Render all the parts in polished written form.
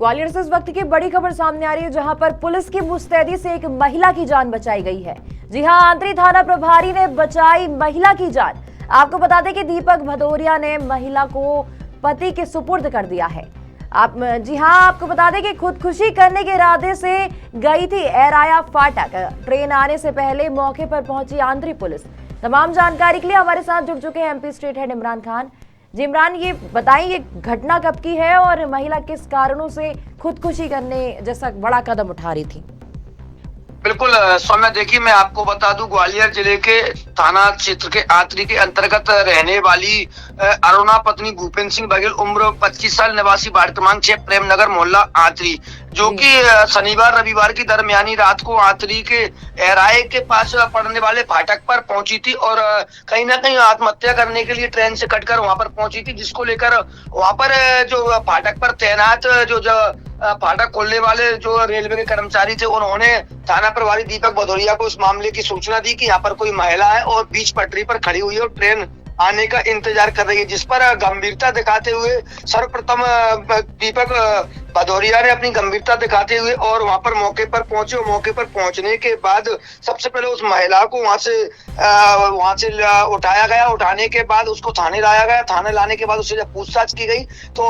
ग्वालियर से इस वक्त की बड़ी खबर सामने आ रही है, जहां पर पुलिस की मुस्तैदी से एक महिला की जान बचाई गई है। जी हां, आंतरी थाना प्रभारी ने बचाई महिला की जान। आपको बता दें कि दीपक भदौरिया ने महिला को पति के सुपुर्द कर दिया है। जी हां, आपको बता दें कि खुदकुशी करने के इरादे से गई थी एराया फाटक। ट्रेन आने से पहले मौके पर पहुंची आंतरी पुलिस। तमाम जानकारी के लिए हमारे साथ जुड़ चुके हैं MP state head Imran Khan. जी इमरान, ये बताएं, ये घटना कब की है और महिला किस कारणों से खुदकुशी करने जैसा बड़ा कदम उठा रही थी? बिल्कुल सौम्या, देखिए मैं आपको बता दूं, ग्वालियर जिले के थाना क्षेत्र के आंतरी के अंतर्गत रहने वाली अरुणा पत्नी भूपेंद्र सिंह बघेल उम्र 25 साल निवासी वार्ड क्रमांक 6 प्रेमनगर मोहल्ला आंतरी, जो कि शनिवार रविवार की दरमियानी रात को आंतरी के एराय के पास पड़ने वाले फाटक पर पहुंची थी और कहीं ना कहीं आत्महत्या करने के लिए ट्रेन से कटकर वहां पर पहुंची थी, जिसको लेकर वहां पर जो फाटक पर तैनात जो फाटक खोलने वाले जो रेलवे के कर्मचारी थे, उन्होंने थाना प्रभारी दीपक भदौरिया को इस मामले की सूचना दी कि यहाँ पर कोई महिला है और बीच पटरी पर खड़ी हुई है और ट्रेन आने का इंतजार कर रही है, जिस पर गंभीरता दिखाते हुए सर्वप्रथम दीपक भदौरिया ने अपनी गंभीरता दिखाते हुए और वहां पर मौके पर पहुंचे और मौके पर पहुंचने के बाद सबसे पहले उस महिला को वहां से उठाया गया। उठाने के बाद उसको थाने लाया गया। थाने लाने के बाद उससे जब पूछताछ की गई तो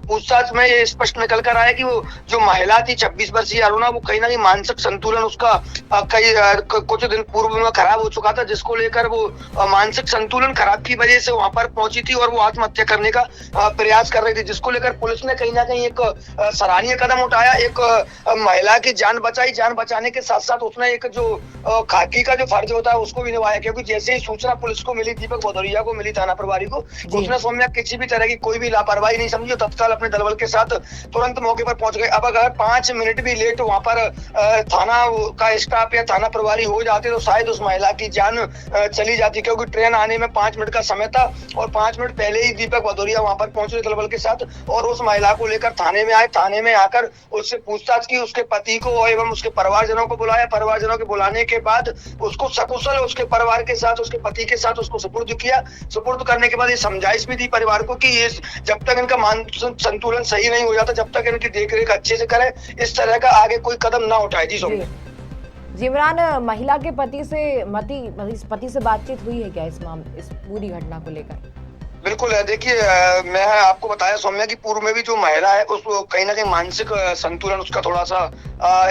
पूछताछ में ये स्पष्ट निकल कर आया कि वो जो महिला थी 26 वर्षीय अरुणा, वो कहीं ना कहीं मानसिक संतुलन उसका कुछ दिन पूर्व में खराब हो चुका था, जिसको लेकर वो मानसिक संतुलन खराब की वजह से वहां पर पहुंची थी और वो आत्महत्या करने का प्रयास कर रही थी, जिसको लेकर पुलिस ने कहीं ना कहीं एक सराहनीय कदम उठाया। एक महिला की जान बचाई। जान बचाने के साथ साथ उसने एक जो खाकी का जो फर्ज होता है उसको भी निभाया, क्योंकि जैसे ही सूचना पुलिस को मिली, दीपक भदौरिया को मिली, थाना प्रभारी को, उसने सौम्या किसी भी तरह की कोई भी लापरवाही नहीं समझी, तत्काल अपने दलबल के साथ तुरंत मौके पर पहुंच गए। अब अगर 5 मिनट भी लेट वहां पर थाना का स्टाफ या थाना प्रभारी हो जाते तो शायद उस महिला की जान चली जाती, क्योंकि ट्रेन आने में 5 मिनट का समय था और 5 मिनट पहले ही दीपक भदौरिया वहां पर पहुंचे दलबल के साथ और उस महिला को लेकर थाने में आए। थाने में आकर उससे पूछताछ की, उसके पति को एवं उसके परिवारजनों को बुलाया। परिवारजनों के बुलाने के बाद उसको सकुशल उसके परिवार के साथ, उसके पति के साथ उसको सुपुर्द किया। सुपुर्द करने के बाद ये समझाइश भी दी परिवार को कि ये जब तक इनका मानसिक संतुलन सही नहीं हो जाता, जब तक इनकी देखरेख अच्छे से करे, इस तरह का आगे कोई कदम ना उठाए। जी इमरान, महिला के पति से बातचीत हुई है क्या इस पूरी घटना को लेकर? बिल्कुल है। देखिए मैं आपको बताया सौम्या की पूर्व में भी जो महिला है उसको कहीं ना कहीं मानसिक संतुलन उसका थोड़ा सा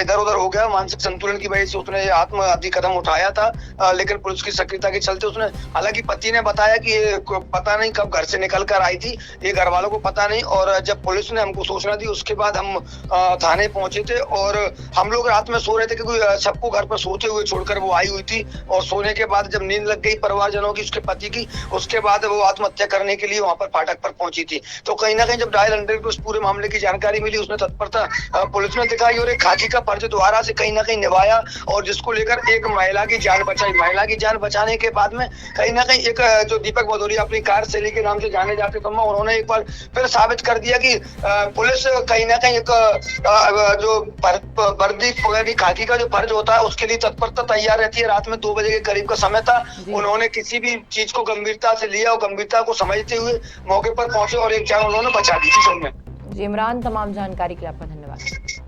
इधर उधर हो गया। मानसिक संतुलन की वजह से उसने आत्मघाती कदम उठाया था, लेकिन पुलिस की सक्रियता के चलते उसने, हालांकि पति ने बताया कि ये पता नहीं कब घर से निकल कर आई थी, ये घर वालों को पता नहीं। और जब पुलिस ने हमको सूचना दी उसके बाद हम थाने पहुंचे थे और हम लोग रात में सो रहे थे, क्योंकि सबको घर पर सोते हुए छोड़कर वो आई हुई थी। और सोने के बाद जब नींद लग गई परिवारजनों की, उसके पति की, उसके बाद वो आत्महत्या करने के लिए वहां पर फाटक पर पहुंची थी। तो कहीं ना कहीं जब डायल 100 को इस पूरे मामले की जानकारी मिली, उसने तत्परता पुलिस ने दिखाई और एक खाकी का फर्ज दोबारा से कहीं ना कहीं निभाया और जिसको लेकर एक महिला की जान बचाई। महिला की जान बचाने के बाद में कहीं ना कहीं एक जो दीपक भदौरिया अपनी कार्यशैली के नाम से जाने जाते थे, उन्होंने एक बार फिर साबित कर दिया कि पुलिस कहीं ना कहीं एक जो वर्दी खाकी का जो फर्ज होता है उसके लिए तत्परता तैयार रहती है। रात में 2 बजे के करीब का समय था, उन्होंने किसी भी चीज को गंभीरता से लिया और गंभीरता को समझते हुए मौके पर पहुंचे और एक जान उन्होंने बचा दी थी। जी इमरान, तमाम जानकारी के लिए आपका धन्यवाद।